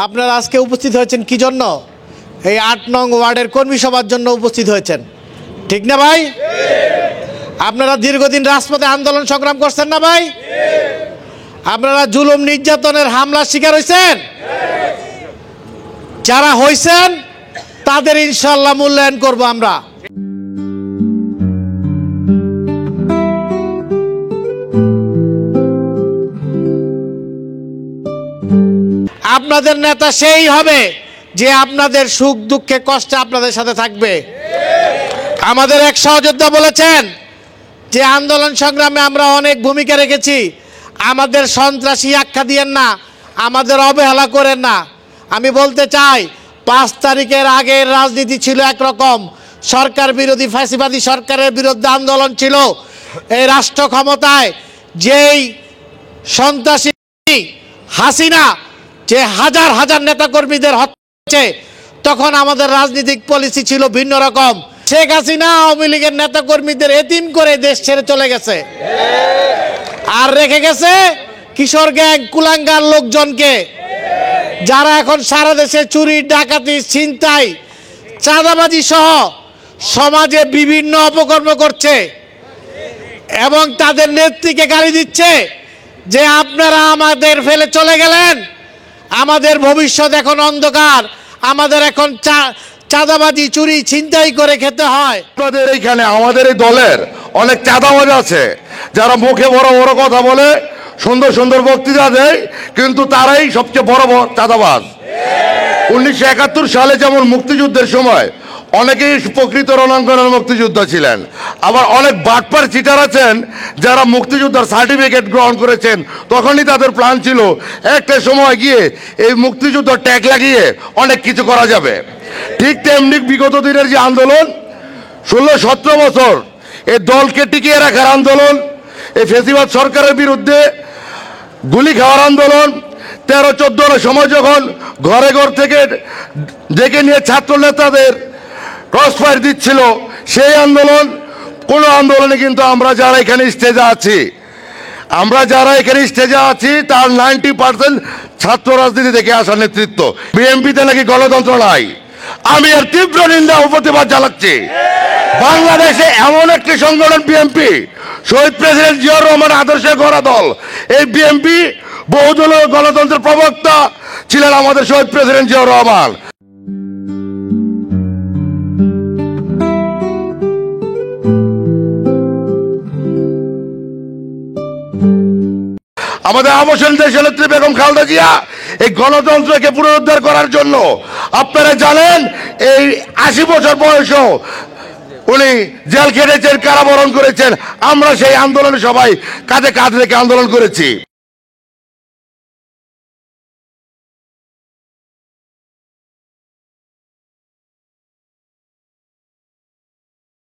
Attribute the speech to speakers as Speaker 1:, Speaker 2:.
Speaker 1: আপনারা আজকে উপস্থিত হয়েছেন কি জন্য? এই ৮ নং ওয়ার্ডের কর্মী সভার জন্য উপস্থিত হয়েছেন, ঠিক না ভাই? আপনারা দীর্ঘদিন রাজপথে আন্দোলন সংগ্রাম করছেন না ভাই? আপনারা জুলুম নির্যাতনের হামলার শিকার হয়েছেন। যারা হয়েছেন তাদের ইনশাল্লাহ মূল্যায়ন করব আমরা। আপনাদের নেতা সেই হবে যে আপনাদের সুখ দুঃখে কষ্টে আপনাদের সাথে থাকবে। আমাদের এক সহযোদ্ধা বলেছেন যে আন্দোলন সংগ্রামে আমরা অনেক ভূমিকা রেখেছি, আমাদের সন্ত্রাসী আখ্যা দিয়েন না, আমাদের অবহেলা করেন না। আমি বলতে চাই ৫ তারিখের আগের রাজনীতি ছিল একরকম, সরকার বিরোধী ফ্যাসিবাদী সরকারের বিরুদ্ধে আন্দোলন ছিল। এই রাষ্ট্র ক্ষমতায় যেই সন্ত্রাসী হাসিনা যে হাজার হাজার নেতাকর্মীদের হচ্ছে, তখন আমাদের রাজনৈতিক পলিসি ছিল ভিন্ন রকম। শেখ হাসিনা আওয়ামী লীগের নেতাকর্মীদের এতিম করে দেশ ছেড়ে চলে গেছে, আর রেখে গেছে কিশোর গ্যাং কুলাঙ্গার লোকজনকে, যারা এখন সারা দেশে চুরি ডাকাতি ছিনতাই চাঁদাবাজি সহ সমাজে বিভিন্ন অপকর্ম করছে এবং তাদের নেত্রীকে গালি দিচ্ছে যে আপনারা আমাদের ফেলে চলে গেলেন, আমাদের ভবিষ্যৎ এখন অন্ধকার, আমাদের এখন চাঁদাবাজি চুরি ছিনতাই করে খেতে হয়।
Speaker 2: আপনাদের এইখানে আমাদের এই দলের অনেক চাঁদাবাজ আছে, যারা মুখে বড় বড় কথা বলে, সুন্দর সুন্দর বক্তৃতা দেয়, কিন্তু তারাই সবচেয়ে বড় বড় চাঁদাবাজ। 1971 সালে যেমন মুক্তিযুদ্ধের সময় অনেকেই প্রকৃত রণাঙ্গনের মুক্তিযোদ্ধা ছিলেন, আবার অনেক বাটপার চিটার আছেন যারা মুক্তিযোদ্ধার সার্টিফিকেট গ্রহণ করেছেন, তখনই তাদের প্ল্যান ছিল একটা সময় গিয়ে এই মুক্তিযুদ্ধ ট্যাগ লাগিয়ে অনেক কিছু করা যাবে। ঠিক তেমনি বিগত দিনের যে আন্দোলন 16-17 বছর এই দলকে টিকিয়ে রাখার আন্দোলন, এই ফেসিবাদ সরকারের বিরুদ্ধে গুলি খাওয়ার আন্দোলন, 13-14 সময় যখন ঘরে ঘর থেকে ডেকে নিয়ে ছাত্র নেতাদের ক্রসফায়ার দিচ্ছিল, সেই আন্দোলন, কোনো আন্দোলনে কিন্তু আমরা যারা এখানে স্টেজে আছি তার 90% ছাত্র রাজনীতি থেকে আসা নেতৃত্ব। বিএনপিতে নাকি গণতন্ত্র নাই, আমি এর তীব্র নিন্দা ও প্রতিবাদ জানাচ্ছি। বাংলাদেশে এমন একটি সংগঠন বিএনপি, শহীদ প্রেসিডেন্ট জিয়াউর রহমান আদর্শে গড়া দল। এই বিএনপি বহুদলীয় গণতন্ত্রের প্রবক্তা ছিলেন আমাদের শহীদ প্রেসিডেন্ট জিয়াউর রহমান। আমাদের আবশ্যক দেশনেত্রী বেগম খালেদা জিয়া এই গণতন্ত্রকে পুনরুদ্ধার করার জন্য, আপনারা জানেন এই 80 বছর বয়সেও উনি জেল খেটেছেন, কারাবরণ করেছেন। আমরা সেই আন্দোলনে সবাই কাঁধে কাঁধ রেখে আন্দোলন করেছি।